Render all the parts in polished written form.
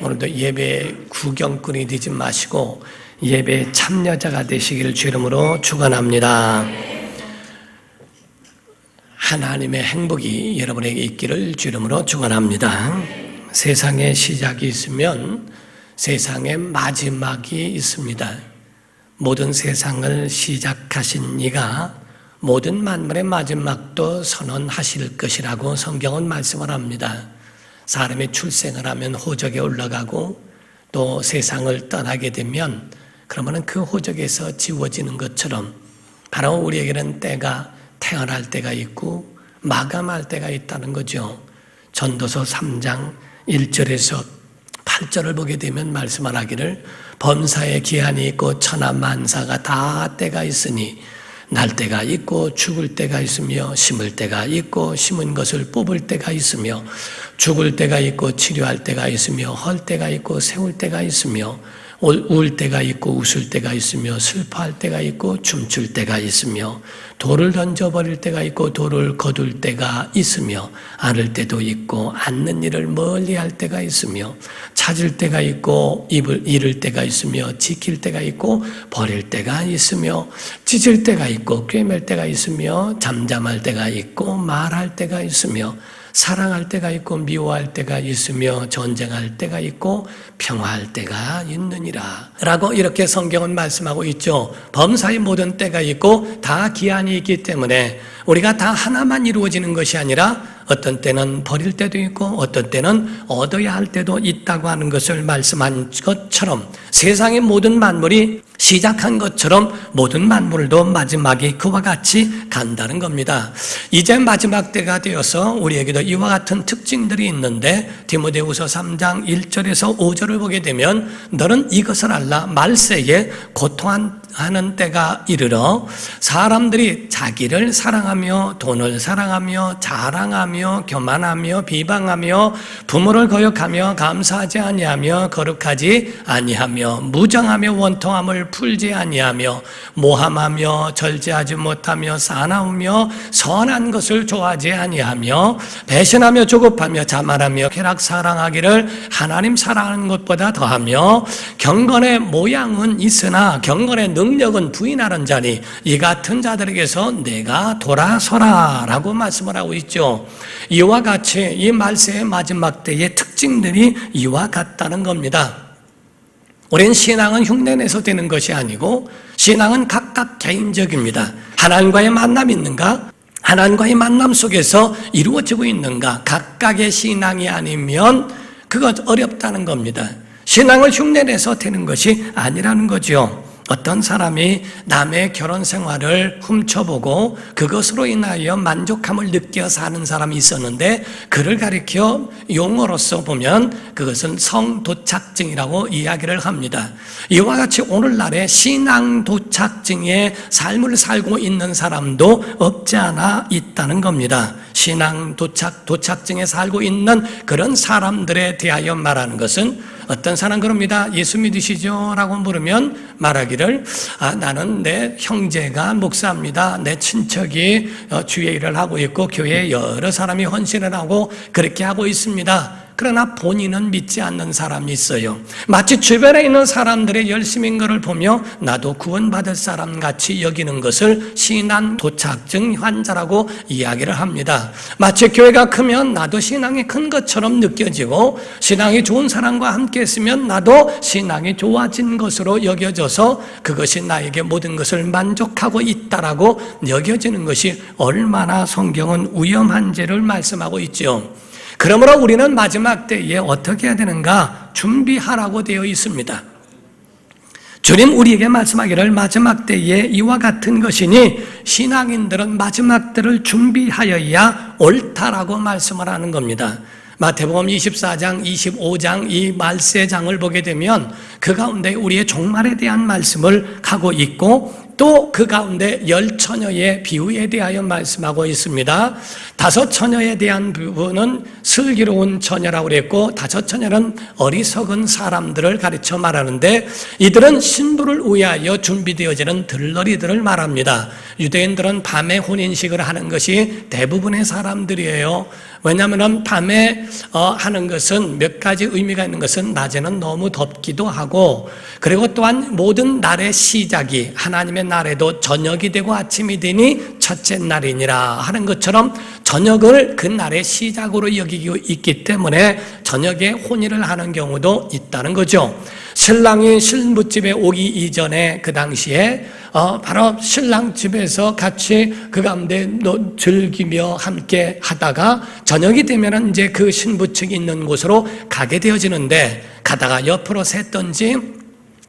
오늘도 예배 구경꾼이 되지 마시고 예배 참여자가 되시기를 주 이름으로 축원합니다. 하나님의 행복이 여러분에게 있기를 주 이름으로 축원합니다. 세상에 시작이 있으면 세상에 마지막이 있습니다. 모든 세상을 시작하신 이가 모든 만물의 마지막도 선언하실 것이라고 성경은 말씀을 합니다. 사람이 출생을 하면 호적에 올라가고 또 세상을 떠나게 되면 그러면 그 호적에서 지워지는 것처럼 바로 우리에게는 때가 태어날 때가 있고 마감할 때가 있다는 거죠. 전도서 3장 1절에서 8절을 보게 되면 말씀을 하기를 범사에 기한이 있고 천하만사가 다 때가 있으니 날 때가 있고 죽을 때가 있으며 심을 때가 있고 심은 것을 뽑을 때가 있으며 죽을 때가 있고 치료할 때가 있으며 헐 때가 있고 세울 때가 있으며 울 때가 있고 웃을 때가 있으며 슬퍼할 때가 있고 춤출 때가 있으며 돌을 던져버릴 때가 있고 돌을 거둘 때가 있으며 안을 때도 있고 앉는 일을 멀리할 때가 있으며 찾을 때가 있고 잃을 때가 있으며 지킬 때가 있고 버릴 때가 있으며 찢을 때가 있고 꿰맬 때가 있으며 잠잠할 때가 있고 말할 때가 있으며 사랑할 때가 있고 미워할 때가 있으며 전쟁할 때가 있고 평화할 때가 있느니라 라고 이렇게 성경은 말씀하고 있죠. 범사의 모든 때가 있고 다 기한이 있기 때문에 우리가 다 하나만 이루어지는 것이 아니라 어떤 때는 버릴 때도 있고 어떤 때는 얻어야 할 때도 있다고 하는 것을 말씀한 것처럼 세상의 모든 만물이 시작한 것처럼 모든 만물도 마지막이 그와 같이 간다는 겁니다. 이제 마지막 때가 되어서 우리에게도 이와 같은 특징들이 있는데 디모데후서 3장 1절에서 5절을 보게 되면 너는 이것을 알라 말세에 고통하는 때가 이르러 사람들이 자기를 사랑하며 돈을 사랑하며 자랑하며 교만하며 비방하며 부모를 거역하며 감사하지 아니하며 거룩하지 아니하며 무정하며 원통함을 풀지 아니하며 모함하며 절제하지 못하며 사나우며 선한 것을 좋아하지 아니하며 배신하며 조급하며 자만하며 쾌락 사랑하기를 하나님 사랑하는 것보다 더하며 경건의 모양은 있으나 경건의 능력은 부인하는 자니 이 같은 자들에게서 내가 돌아서라 라고 말씀을 하고 있죠. 이와 같이 이 말세의 마지막 때의 특징들이 이와 같다는 겁니다. 우리는 신앙은 흉내내서 되는 것이 아니고 신앙은 각각 개인적입니다. 하나님과의 만남이 있는가? 하나님과의 만남 속에서 이루어지고 있는가? 각각의 신앙이 아니면 그것 어렵다는 겁니다. 신앙을 흉내내서 되는 것이 아니라는 거죠. 어떤 사람이 남의 결혼 생활을 훔쳐보고 그것으로 인하여 만족함을 느껴 사는 사람이 있었는데 그를 가리켜 용어로서 보면 그것은 성도착증이라고 이야기를 합니다. 이와 같이 오늘날의 신앙도착증의 삶을 살고 있는 사람도 없지 않아 있다는 겁니다. 신앙도착증에 살고 있는 그런 사람들에 대하여 말하는 것은 어떤 사람 그럽니다. 예수 믿으시죠? 라고 물으면 말하기를 나는 내 형제가 목사입니다. 내 친척이 주의 일을 하고 있고 교회에 여러 사람이 헌신을 하고 그렇게 하고 있습니다. 그러나 본인은 믿지 않는 사람이 있어요. 마치 주변에 있는 사람들의 열심인 것을 보며 나도 구원받을 사람 같이 여기는 것을 신앙 도착증 환자라고 이야기를 합니다. 마치 교회가 크면 나도 신앙이 큰 것처럼 느껴지고 신앙이 좋은 사람과 함께 있으면 나도 신앙이 좋아진 것으로 여겨져서 그것이 나에게 모든 것을 만족하고 있다라고 여겨지는 것이 얼마나 성경은 위험한 죄를 말씀하고 있죠. 그러므로 우리는 마지막 때에 어떻게 해야 되는가? 준비하라고 되어 있습니다. 주님 우리에게 말씀하기를 마지막 때에 이와 같은 것이니 신앙인들은 마지막 때를 준비하여야 옳다라고 말씀을 하는 겁니다. 마태복음 24장, 25장 이 말세장을 보게 되면 그 가운데 우리의 종말에 대한 말씀을 하고 있고 또 그 가운데 10처녀의 비유에 대하여 말씀하고 있습니다. 5처녀에 대한 부분은 슬기로운 처녀라고 그랬고 5처녀는 어리석은 사람들을 가르쳐 말하는데 이들은 신부를 위하여 준비되어지는 들러리들을 말합니다. 유대인들은 밤에 혼인식을 하는 것이 대부분의 사람들이에요. 왜냐하면 밤에 하는 것은 몇 가지 의미가 있는 것은 낮에는 너무 덥기도 하고 그리고 또한 모든 날의 시작이 하나님의 날에도 저녁이 되고 아침이 되니 첫째 날이니라 하는 것처럼 저녁을 그 날의 시작으로 여기고 있기 때문에 저녁에 혼인을 하는 경우도 있다는 거죠. 신랑이 신부집에 오기 이전에 그 당시에 바로 신랑 집에서 같이 그 가운데 즐기며 함께 하다가 저녁이 되면은 이제 그 신부 측이 있는 곳으로 가게 되어지는데 가다가 옆으로 샜던지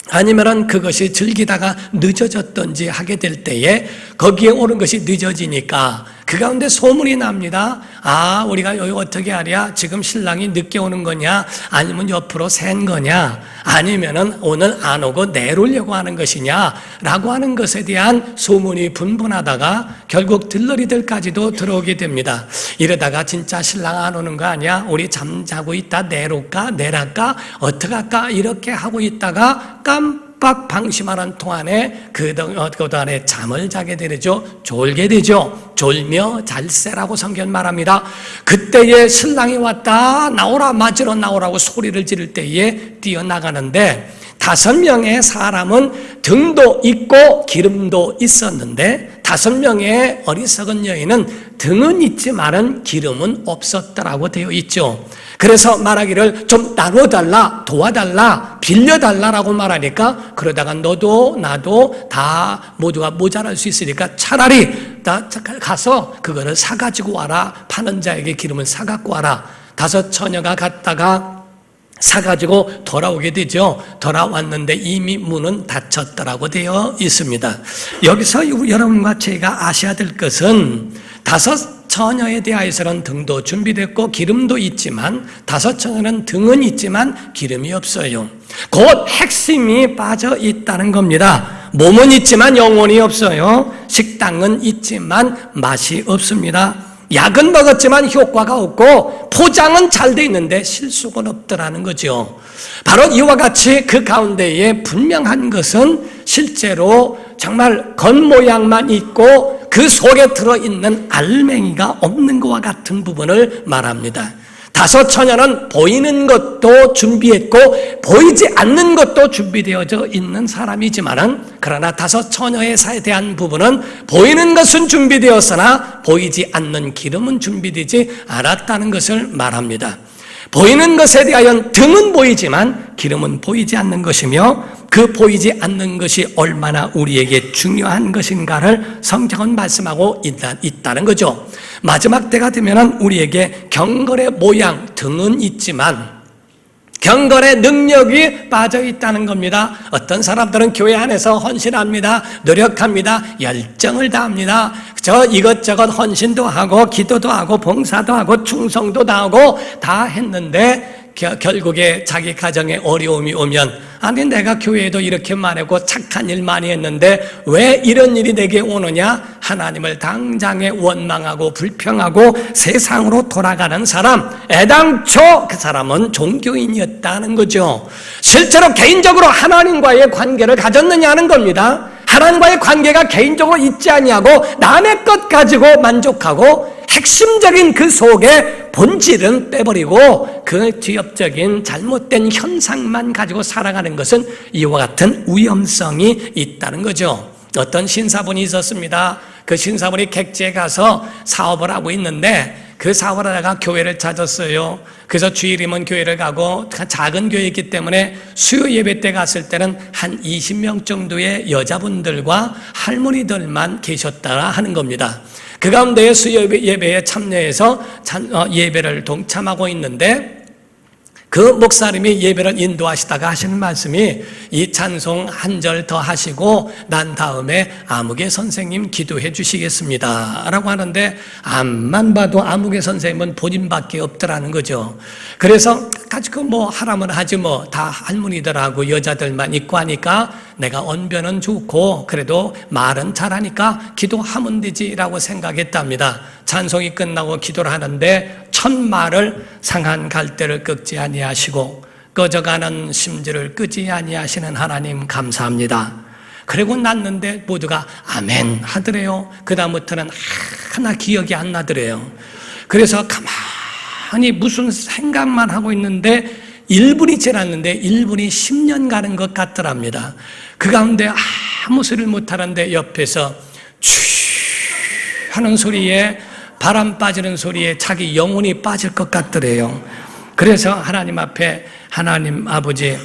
아니면은 그것이 즐기다가 늦어졌던지 하게 될 때에 거기에 오는 것이 늦어지니까 그 가운데 소문이 납니다. 아, 우리가 여기 어떻게 하랴? 지금 신랑이 늦게 오는 거냐? 아니면 옆으로 샌 거냐? 아니면은 오늘 안 오고 내려오려고 하는 것이냐? 라고 하는 것에 대한 소문이 분분하다가 결국 들러리들까지도 들어오게 됩니다. 이러다가 진짜 신랑 안 오는 거 아니야? 우리 잠자고 있다 내려올까? 내랄까? 어떡할까? 이렇게 하고 있다가 깜빡 방심하는 동안에 그 동안에 잠을 자게 되죠. 졸게 되죠. 졸며 잘세라고 성경 말합니다. 그때에 신랑이 왔다 나오라 맞으러 나오라고 소리를 지를 때에 뛰어나가는데 5명의 사람은 등도 있고 기름도 있었는데 5명의 어리석은 여인은 등은 있지만은 기름은 없었다라고 되어 있죠. 그래서 말하기를 좀 나눠달라, 도와달라, 빌려달라라고 말하니까 그러다가 너도 나도 다 모두가 모자랄 수 있으니까 차라리 나 가서 그거를 사가지고 와라. 파는 자에게 기름을 사갖고 와라. 5처녀가 갔다가 사가지고 돌아오게 되죠. 돌아왔는데 이미 문은 닫혔더라고 되어 있습니다. 여기서 여러분과 제가 아셔야 될 것은 5처녀에 대하여서는 등도 준비됐고 기름도 있지만 5처녀는 등은 있지만 기름이 없어요. 곧 핵심이 빠져 있다는 겁니다. 몸은 있지만 영혼이 없어요. 식당은 있지만 맛이 없습니다. 약은 먹었지만 효과가 없고 포장은 잘 돼 있는데 실속은 없더라는 거죠. 바로 이와 같이 그 가운데에 분명한 것은 실제로 정말 겉모양만 있고 그 속에 들어있는 알맹이가 없는 것과 같은 부분을 말합니다. 5처녀는 보이는 것도 준비했고 보이지 않는 것도 준비되어져 있는 사람이지만은 그러나 5처녀에 대한 부분은 보이는 것은 준비되었으나 보이지 않는 기름은 준비되지 않았다는 것을 말합니다. 보이는 것에 대하여 등은 보이지만 기름은 보이지 않는 것이며 그 보이지 않는 것이 얼마나 우리에게 중요한 것인가를 성경은 말씀하고 있다는 거죠. 마지막 때가 되면 우리에게 경건의 모양 등은 있지만 경건의 능력이 빠져 있다는 겁니다. 어떤 사람들은 교회 안에서 헌신합니다. 노력합니다. 열정을 다합니다. 이것저것 헌신도 하고 기도도 하고 봉사도 하고 충성도 다하고 다 했는데 결국에 자기 가정에 어려움이 오면 아니 내가 교회에도 이렇게 많고 착한 일 많이 했는데 왜 이런 일이 내게 오느냐? 하나님을 당장에 원망하고 불평하고 세상으로 돌아가는 사람, 애당초 그 사람은 종교인이었다는 거죠. 실제로 개인적으로 하나님과의 관계를 가졌느냐는 겁니다. 하나님과의 관계가 개인적으로 있지 아니하고 남의 것 가지고 만족하고 핵심적인 그 속에 본질은 빼버리고 그 뒤엎적인 잘못된 현상만 가지고 살아가는 것은 이와 같은 위험성이 있다는 거죠. 어떤 신사분이 있었습니다. 그 신사분이 객지에 가서 사업을 하고 있는데 그 사업을 하다가 교회를 찾았어요. 그래서 주일이면 교회를 가고 작은 교회이기 때문에 수요 예배 때 갔을 때는 한 20명 정도의 여자분들과 할머니들만 계셨다 하는 겁니다. 그 가운데 수요 예배에 참여해서 예배를 동참하고 있는데 그 목사님이 예배를 인도하시다가 하시는 말씀이 이 찬송 한 절 더 하시고 난 다음에 아무개 선생님 기도해 주시겠습니다 라고 하는데 앞만 봐도 아무개 선생님은 본인밖에 없더라는 거죠. 그래서 가지고 뭐 하라면 하지 뭐 다 할머니들하고 여자들만 있고 하니까 내가 언변은 좋고 그래도 말은 잘하니까 기도하면 되지라고 생각했답니다. 찬송이 끝나고 기도를 하는데 첫말을 상한 갈대를 꺾지 아니하시고 꺼져가는 심지를 끄지 아니하시는 하나님 감사합니다. 그리고 났는데 모두가 아멘 하더래요. 그 다음부터는 하나 기억이 안 나더래요. 그래서 가만히 무슨 생각만 하고 있는데 1분이 지났는데 1분이 10년 가는 것 같더랍니다. 그 가운데 아무 소리를 못하는데 옆에서 취 하는 소리에, 바람 빠지는 소리에 자기 영혼이 빠질 것 같더래요. 그래서 하나님 앞에, 하나님 아버지,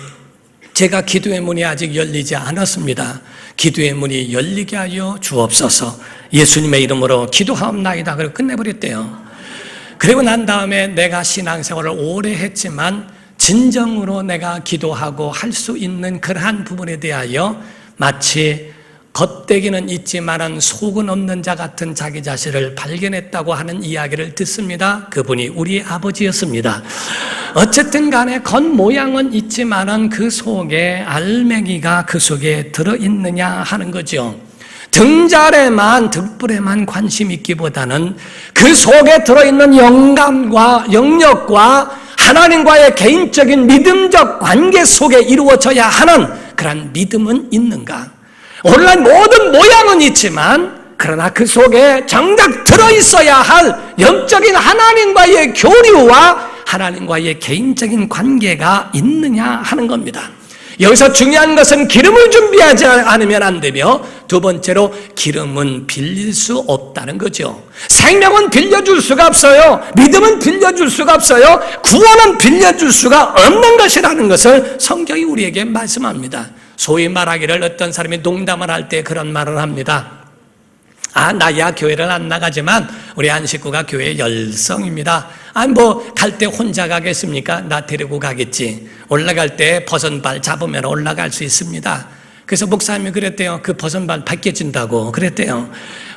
제가 기도의 문이 아직 열리지 않았습니다. 기도의 문이 열리게 하여 주옵소서. 예수님의 이름으로 기도하옵나이다. 그리고 끝내버렸대요. 그리고 난 다음에 내가 신앙생활을 오래 했지만 진정으로 내가 기도하고 할 수 있는 그러한 부분에 대하여 마치 겉대기는 있지만은 속은 없는 자 같은 자기 자신을 발견했다고 하는 이야기를 듣습니다. 그분이 우리 아버지였습니다. 어쨌든 간에 겉모양은 있지만은 그 속에 알맹이가 그 속에 들어있느냐 하는 거죠. 등잔에만, 등불에만 관심 있기보다는 그 속에 들어있는 영감과 영역과 하나님과의 개인적인 믿음적 관계 속에 이루어져야 하는 그런 믿음은 있는가? 오늘날 모든 모양은 있지만 그러나 그 속에 정작 들어있어야 할 영적인 하나님과의 교류와 하나님과의 개인적인 관계가 있느냐 하는 겁니다. 여기서 중요한 것은 기름을 준비하지 않으면 안 되며, 두 번째로 기름은 빌릴 수 없다는 거죠. 생명은 빌려줄 수가 없어요. 믿음은 빌려줄 수가 없어요. 구원은 빌려줄 수가 없는 것이라는 것을 성경이 우리에게 말씀합니다. 소위 말하기를 어떤 사람이 농담을 할 때 그런 말을 합니다. 나야 교회를 안 나가지만 우리 한 식구가 교회 열성입니다. 갈 때 혼자 가겠습니까? 나 데리고 가겠지. 올라갈 때 버선발 잡으면 올라갈 수 있습니다. 그래서 목사님이 그랬대요. 그 버선발 벗겨진다고 그랬대요.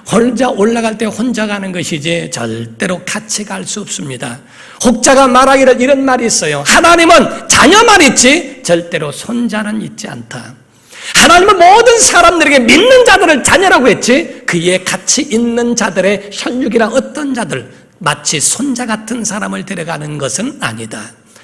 혼자 올라갈 때 혼자 가는 것이지 절대로 같이 갈 수 없습니다. 혹자가 말하기를 이런 말이 있어요. 하나님은 자녀만 있지 절대로 손자는 있지 않다. 하나님은 모든 사람들에게 믿는 자들을 자녀라고 했지 그에 같이 있는 자들의 혈육이라 어떤 자들, 마치 손자 같은 사람을 데려가는 것은 아니다.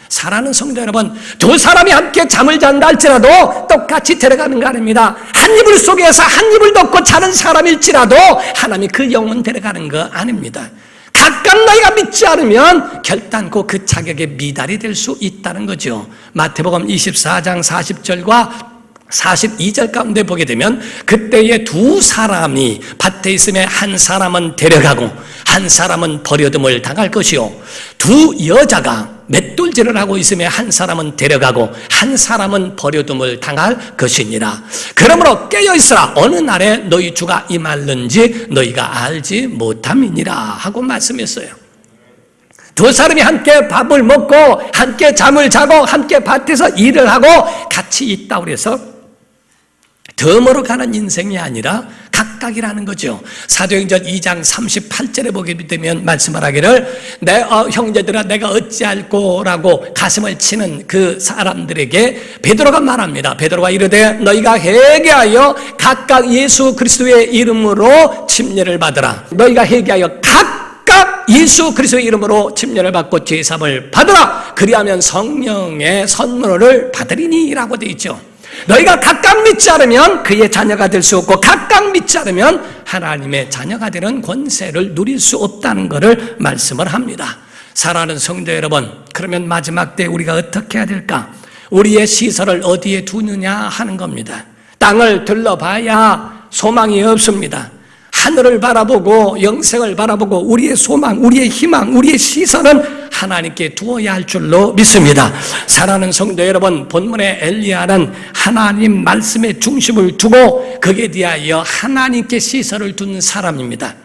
사랑하는 성도 여러분, 두 사람이 함께 잠을 잔다 할지라도 똑같이 데려가는 거 아닙니다. 한 이불 속에서 한 이불 덮고 자는 사람일지라도 하나님이 그 영혼 데려가는 거 아닙니다. 각각 너희가 믿지 않으면 결단코 그 자격에 미달이 될 수 있다는 거죠. 마태복음 24장 40절과 42절 가운데 보게 되면 그때에 두 사람이 밭에 있으면 한 사람은 데려가고 한 사람은 버려둠을 당할 것이요, 두 여자가 맷돌질을 하고 있으면 한 사람은 데려가고 한 사람은 버려둠을 당할 것이니라. 그러므로 깨어있으라. 어느 날에 너희 주가 임할는지 너희가 알지 못함이니라 하고 말씀했어요. 두 사람이 함께 밥을 먹고 함께 잠을 자고 함께 밭에서 일을 하고 같이 있다고 해서 덤으로 가는 인생이 아니라 각각이라는 거죠. 사도행전 2장 38절에 보게 되면 말씀을 하기를 내 형제들아 내가 어찌할꼬 라고 가슴을 치는 그 사람들에게 베드로가 말합니다. 베드로가 이르되 너희가 회개하여 각각 예수 그리스도의 이름으로 침례를 받으라. 너희가 회개하여 각각 예수 그리스도의 이름으로 침례를 받고 제사함을 받으라. 그리하면 성령의 선물을 받으리니 라고 되어 있죠. 너희가 각각 믿지 않으면 그의 자녀가 될 수 없고 각각 믿지 않으면 하나님의 자녀가 되는 권세를 누릴 수 없다는 것을 말씀을 합니다. 사랑하는 성도 여러분, 그러면 마지막 때 우리가 어떻게 해야 될까? 우리의 시설을 어디에 두느냐 하는 겁니다. 땅을 둘러봐야 소망이 없습니다. 하늘을 바라보고 영생을 바라보고 우리의 소망, 우리의 희망, 우리의 시선은 하나님께 두어야 할 줄로 믿습니다. 사랑하는 성도 여러분, 본문의 엘리야는 하나님 말씀에 중심을 두고 거기에 대하여 하나님께 시선을 둔 사람입니다.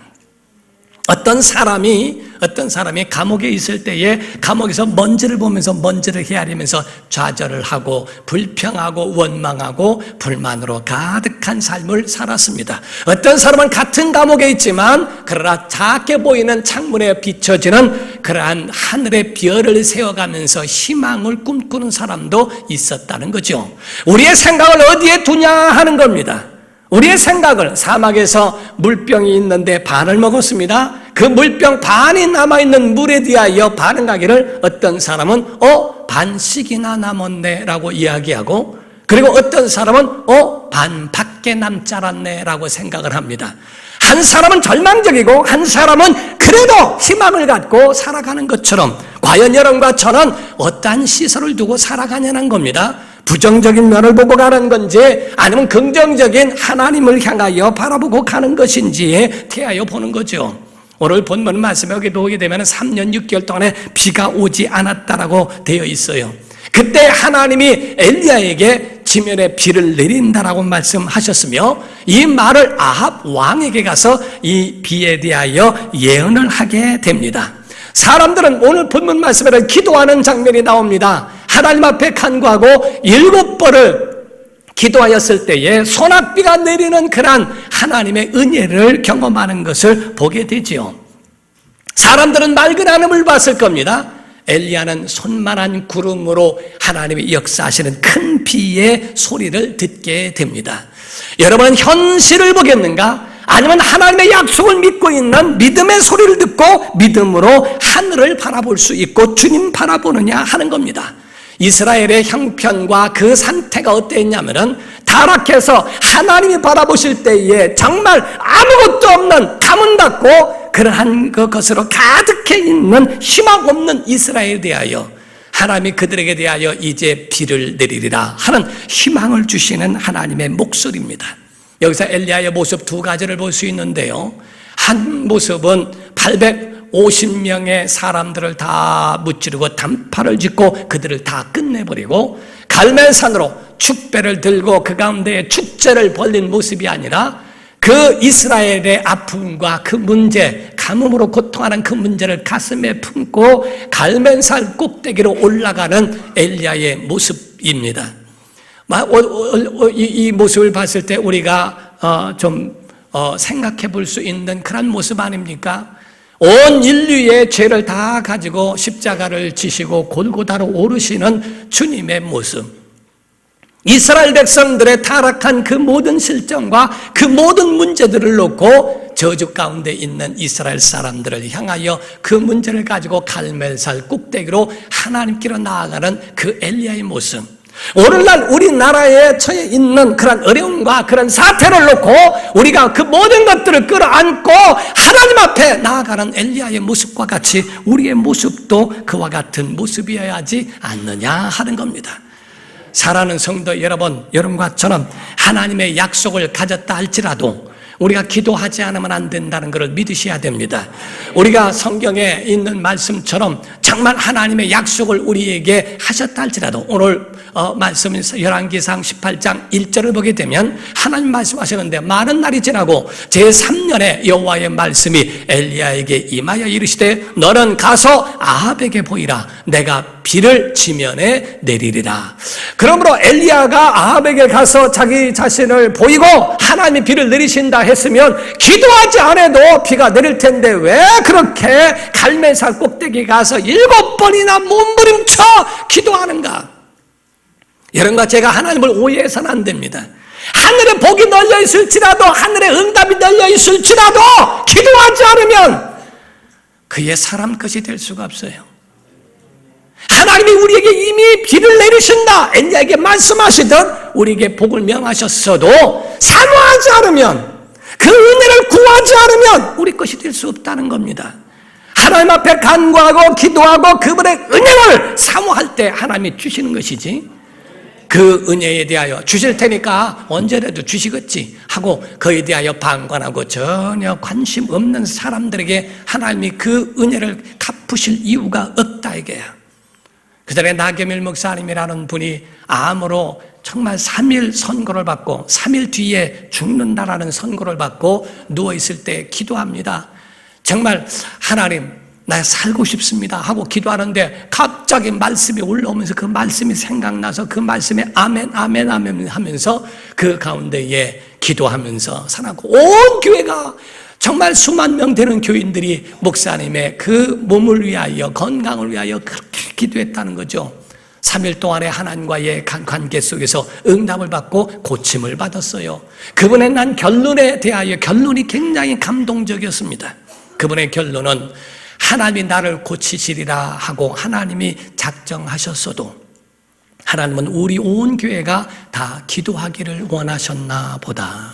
어떤 사람이 감옥에 있을 때에 감옥에서 먼지를 보면서 먼지를 헤아리면서 좌절을 하고 불평하고 원망하고 불만으로 가득한 삶을 살았습니다. 어떤 사람은 같은 감옥에 있지만 그러나 작게 보이는 창문에 비춰지는 그러한 하늘의 별을 세워가면서 희망을 꿈꾸는 사람도 있었다는 거죠. 우리의 생각을 어디에 두냐 하는 겁니다. 우리의 생각을, 사막에서 물병이 있는데 반을 먹었습니다. 그 물병 반이 남아있는 물에 대하여 반응하기를 어떤 사람은 반씩이나 남았네 라고 이야기하고, 그리고 어떤 사람은 반밖에 남지 않았네 라고 생각을 합니다. 한 사람은 절망적이고 한 사람은 그래도 희망을 갖고 살아가는 것처럼, 과연 여러분과 저는 어떠한 시설을 두고 살아가냐는 겁니다. 부정적인 면을 보고 가는 건지 아니면 긍정적인 하나님을 향하여 바라보고 가는 것인지에 대하여 보는 거죠. 오늘 본문 말씀에 보게 되면 3년 6개월 동안에 비가 오지 않았다라고 되어 있어요. 그때 하나님이 엘리야에게 지면에 비를 내린다라고 말씀하셨으며, 이 말을 아합 왕에게 가서 이 비에 대하여 예언을 하게 됩니다. 사람들은 오늘 본문 말씀에는 기도하는 장면이 나옵니다. 하나님 앞에 간구하고 7번을 기도하였을 때에 소낙비가 내리는 그러한 하나님의 은혜를 경험하는 것을 보게 되지요. 사람들은 맑은 하늘을 봤을 겁니다. 엘리야는 손만한 구름으로 하나님의 역사하시는 큰 비의 소리를 듣게 됩니다. 여러분은 현실을 보겠는가? 아니면 하나님의 약속을 믿고 있는 믿음의 소리를 듣고 믿음으로 하늘을 바라볼 수 있고 주님 바라보느냐 하는 겁니다. 이스라엘의 형편과 그 상태가 어땠냐면은 타락해서 하나님이 바라보실 때에 정말 아무것도 없는 가문 닫고 그러한 그것으로 가득해 있는 희망 없는 이스라엘에 대하여 하나님이 그들에게 대하여 이제 비를 내리리라 하는 희망을 주시는 하나님의 목소리입니다. 여기서 엘리야의 모습 두 가지를 볼 수 있는데요. 한 모습은 850명의 사람들을 다 무찌르고 단파를 짓고 그들을 다 끝내버리고 갈멜산으로 축배를 들고 그 가운데 축제를 벌린 모습이 아니라 그 이스라엘의 아픔과 그 문제, 가뭄으로 고통하는 그 문제를 가슴에 품고 갈멜산 꼭대기로 올라가는 엘리야의 모습입니다. 이 모습을 봤을 때 우리가 좀 생각해 볼 수 있는 그런 모습 아닙니까? 온 인류의 죄를 다 가지고 십자가를 지시고 골고다로 오르시는 주님의 모습, 이스라엘 백성들의 타락한 그 모든 실정과 그 모든 문제들을 놓고 저주 가운데 있는 이스라엘 사람들을 향하여 그 문제를 가지고 갈멜산 꼭대기로 하나님께로 나아가는 그 엘리야의 모습, 오늘날 우리나라에 처해 있는 그런 어려움과 그런 사태를 놓고 우리가 그 모든 것들을 끌어안고 하나님 앞에 나아가는 엘리야의 모습과 같이 우리의 모습도 그와 같은 모습이어야 하지 않느냐 하는 겁니다. 사랑하는 성도 여러분, 여러분과 저는 하나님의 약속을 가졌다 할지라도 우리가 기도하지 않으면 안 된다는 것을 믿으셔야 됩니다. 우리가 성경에 있는 말씀처럼 정말 하나님의 약속을 우리에게 하셨다 할지라도 오늘 말씀에서 열왕기상 18장 1절을 보게 되면 하나님 말씀하시는데, 많은 날이 지나고 제3년에 여호와의 말씀이 엘리야에게 임하여 이르시되 너는 가서 아합에게 보이라. 내가 비를 지면에 내리리라. 그러므로 엘리야가 아합에게 가서 자기 자신을 보이고 하나님이 비를 내리신다 했으면 기도하지 않아도 비가 내릴 텐데 왜 그렇게 갈멜산 꼭대기 가서 7번이나 몸부림쳐 기도하는가? 여러분과 제가 하나님을 오해해서는 안 됩니다. 하늘에 복이 널려 있을지라도, 하늘에 응답이 널려 있을지라도 기도하지 않으면 그의 사람 것이 될 수가 없어요. 하나님이 우리에게 이미 비를 내리신다 엘리야에게 말씀하시던 우리에게 복을 명하셨어도 사모하지 않으면, 그 은혜를 구하지 않으면 우리 것이 될 수 없다는 겁니다. 하나님 앞에 간구하고 기도하고 그분의 은혜를 사모할 때 하나님이 주시는 것이지, 그 은혜에 대하여 주실 테니까 언제라도 주시겠지 하고 그에 대하여 방관하고 전혀 관심 없는 사람들에게 하나님이 그 은혜를 갚으실 이유가 없다 이게야. 그전에 나겸일 목사님이라는 분이 암으로 정말 3일 선고를 받고 3일 뒤에 죽는다라는 선고를 받고 누워있을 때 기도합니다. 정말 하나님 나 살고 싶습니다 하고 기도하는데 갑자기 말씀이 올라오면서 그 말씀이 생각나서 그 말씀에 아멘 아멘 아멘 하면서 그 가운데에 기도하면서 살았고, 온 교회가 정말 수만 명 되는 교인들이 목사님의 그 몸을 위하여, 건강을 위하여 그렇게 기도했다는 거죠. 3일 동안의 하나님과의 관계 속에서 응답을 받고 고침을 받았어요. 그분의 난 결론에 대하여 결론이 굉장히 감동적이었습니다. 그분의 결론은 하나님이 나를 고치시리라 하고 하나님이 작정하셨어도 하나님은 우리 온 교회가 다 기도하기를 원하셨나 보다.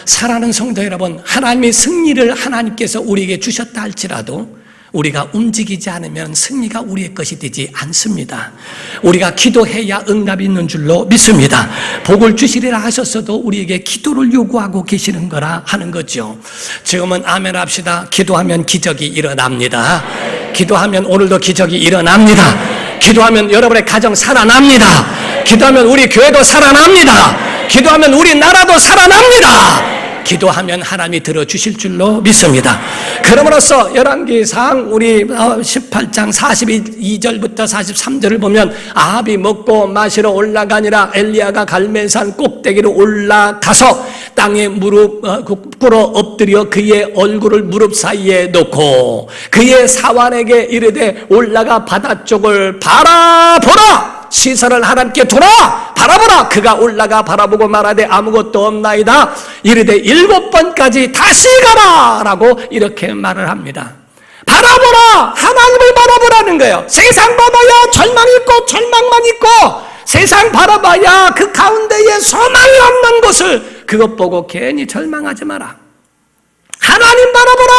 사랑하는 성도 여러분, 하나님의 승리를 하나님께서 우리에게 주셨다 할지라도 우리가 움직이지 않으면 승리가 우리의 것이 되지 않습니다. 우리가 기도해야 응답이 있는 줄로 믿습니다. 복을 주시리라 하셨어도 우리에게 기도를 요구하고 계시는 거라 하는 거죠. 지금은 아멘 합시다. 기도하면 기적이 일어납니다. 기도하면 오늘도 기적이 일어납니다. 기도하면 여러분의 가정 살아납니다. 기도하면 우리 교회도 살아납니다. 기도하면 우리 나라도 살아납니다. 기도하면 하나님이 들어주실 줄로 믿습니다. 그러므로써 열왕기상 우리 18장 42절부터 43절을 보면 아합이 먹고 마시러 올라가니라 엘리야가 갈멜산 꼭대기로 올라가서 땅에 무릎 꿇어 엎드려 그의 얼굴을 무릎 사이에 놓고 그의 사환에게 이르되 올라가 바다 쪽을 바라보라. 시선을 하나님께 두라. 바라보라. 그가 올라가 바라보고 말하되 아무것도 없나이다. 이르되 7번까지 다시 가라 라고 이렇게 말을 합니다. 바라보라. 하나님을 바라보라는 거예요. 세상 봐봐야 절망이 있고 절망만 있고, 세상 바라봐야 그 가운데에 소망이 없는 것을, 그것 보고 괜히 절망하지 마라. 하나님 바라보라.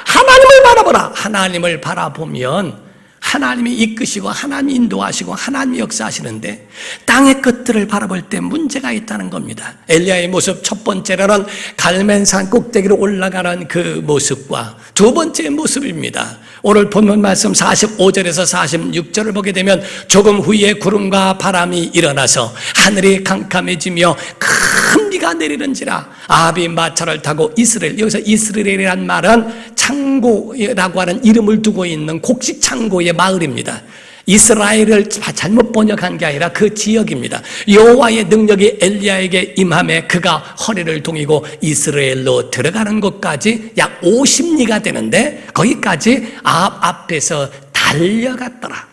하나님을 바라보라. 하나님을 바라보면 하나님이 이끄시고 하나님이 인도하시고 하나님이 역사하시는데 땅의 끝들을 바라볼 때 문제가 있다는 겁니다. 엘리야의 모습, 첫 번째로는 갈멜산 꼭대기로 올라가는 그 모습과 두 번째 모습입니다. 오늘 본문 말씀 45절에서 46절을 보게 되면 조금 후에 구름과 바람이 일어나서 하늘이 캄캄해지며 큰 비가 내리는지라 아합이 마차를 타고 이스라엘, 여기서 이스라엘이란 말은 창고라고 하는 이름을 두고 있는 곡식 창고의 마을입니다. 이스라엘을 잘못 번역한 게 아니라 그 지역입니다. 여호와의 능력이 엘리야에게 임함에 그가 허리를 동이고 이스라엘로 들어가는 곳까지 약 50리가 되는데 거기까지 아합 앞에서 달려갔더라.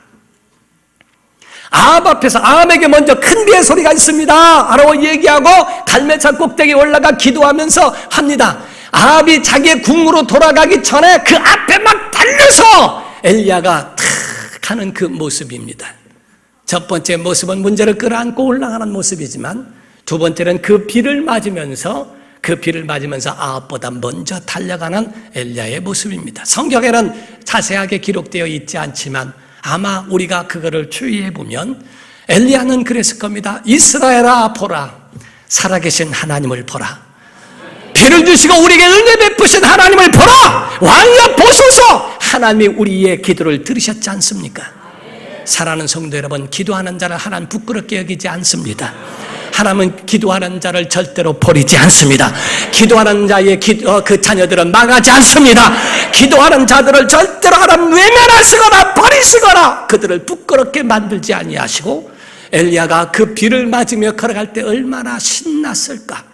아합 앞에서 아합에게 먼저 큰 비의 소리가 있습니다 라고 얘기하고 갈멜산 꼭대기에 올라가 기도하면서 합니다. 아합이 자기의 궁으로 돌아가기 전에 그 앞에 막 달려서 엘리야가 탁 하는 그 모습입니다. 첫 번째 모습은 문제를 끌어안고 올라가는 모습이지만 두 번째는 그 비를 맞으면서 아합보다 먼저 달려가는 엘리야의 모습입니다. 성경에는 자세하게 기록되어 있지 않지만 아마 우리가 그거를 추이해 보면 엘리야는 그랬을 겁니다. 이스라엘아 보라. 살아계신 하나님을 보라. 비를 주시고 우리에게 은혜 베푸신 하나님을 보라. 왕이여 보소서. 하나님이 우리의 기도를 들으셨지 않습니까? 사랑하는 성도 여러분, 기도하는 자를 하나님 부끄럽게 여기지 않습니다. 하나님은 기도하는 자를 절대로 버리지 않습니다. 기도하는 자의 그 자녀들은 망하지 않습니다. 기도하는 자들을 절대로 하나님 외면하시거나 버리시거나 그들을 부끄럽게 만들지 아니하시고, 엘리야가 그 비를 맞으며 걸어갈 때 얼마나 신났을까.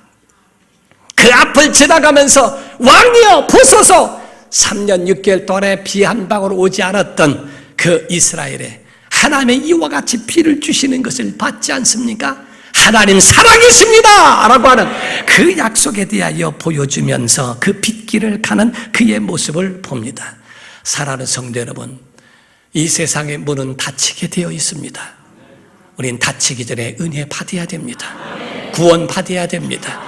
그 앞을 지나가면서 왕이여 보소서. 3년 6개월 동안에 비 한 방울 오지 않았던 그 이스라엘에 하나님의 이와 같이 비를 주시는 것을 받지 않습니까? 하나님 살아계십니다 라고 하는 그 약속에 대하여 보여주면서 그 빗길을 가는 그의 모습을 봅니다. 사랑하는 성도 여러분, 이 세상의 문은 닫히게 되어 있습니다. 우린 닫히기 전에 은혜 받아야 됩니다. 구원 받아야 됩니다.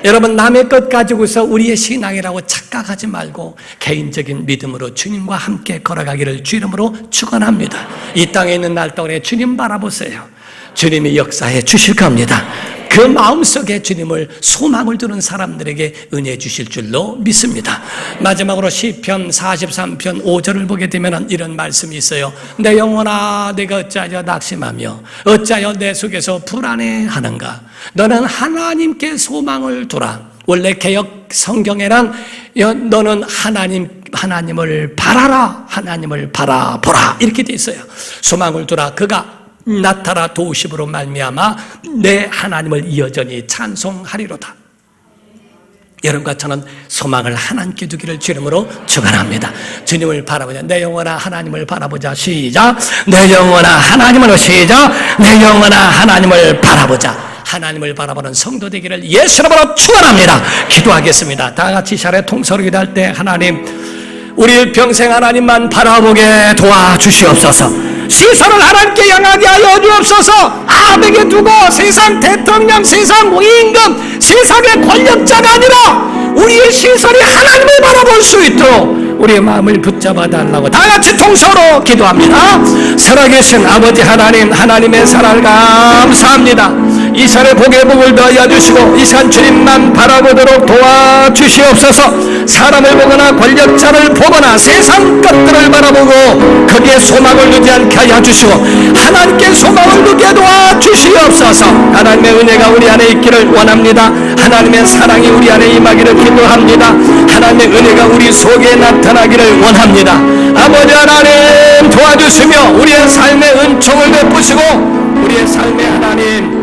여러분, 남의 것 가지고서 우리의 신앙이라고 착각하지 말고 개인적인 믿음으로 주님과 함께 걸어가기를 주 이름으로 축원합니다. 이 땅에 있는 날 동안에 주님 바라보세요. 주님이 역사해 주실 겁니다. 그 마음속에 주님을 소망을 두는 사람들에게 은혜 주실 줄로 믿습니다. 마지막으로 시편 43편 5절을 보게 되면 이런 말씀이 있어요. 내 영혼아 내가 어찌하여 낙심하며 어찌하여 내 속에서 불안해하는가. 너는 하나님께 소망을 두라. 원래 개역 성경에는 너는 하나님 하나님을 바라라, 하나님을 바라보라 이렇게 돼 있어요. 소망을 두라, 그가 나타나 도우심으로 말미암아 내 하나님을 여전히 찬송하리로다. 여러분과 저는 소망을 하나님께 두기를 주 이름으로 축원합니다. 주님을 바라보자. 내 영혼아 하나님을 바라보자. 시작. 내 영혼아 하나님을, 시작. 내 영혼아 하나님을 바라보자. 하나님을 바라보는 성도 되기를 예수 이름으로 축원합니다. 기도하겠습니다. 다 같이 차례 통서로 기도할 때, 하나님, 우리 평생 하나님만 바라보게 도와주시옵소서. 시선을 하나님께 향하게 하여 주옵소서. 아베게 두고 세상 대통령, 세상 임금, 세상의 권력자가 아니라 우리의 시선이 하나님을 바라볼 수 있도록 우리의 마음을 붙잡아 달라고 다 같이 통서로 기도합니다. 살아계신 아버지 하나님, 하나님의 사랑을 감사합니다. 이 시간에 복의 복을 더하여 주시고 이 시간 주님만 바라보도록 도와주시옵소서. 사람을 보거나 권력자를 보거나 세상 것들을 바라보고 거기에 소망을 두지 않게 하여 주시고 하나님께 소망을 두게 도와주시옵소서. 하나님의 은혜가 우리 안에 있기를 원합니다. 하나님의 사랑이 우리 안에 임하기를 기도합니다. 하나님의 은혜가 우리 속에 나타나기를 원합니다. 아버지 하나님 도와주시며 우리의 삶의 은총을 베푸시고 우리의 삶의 하나님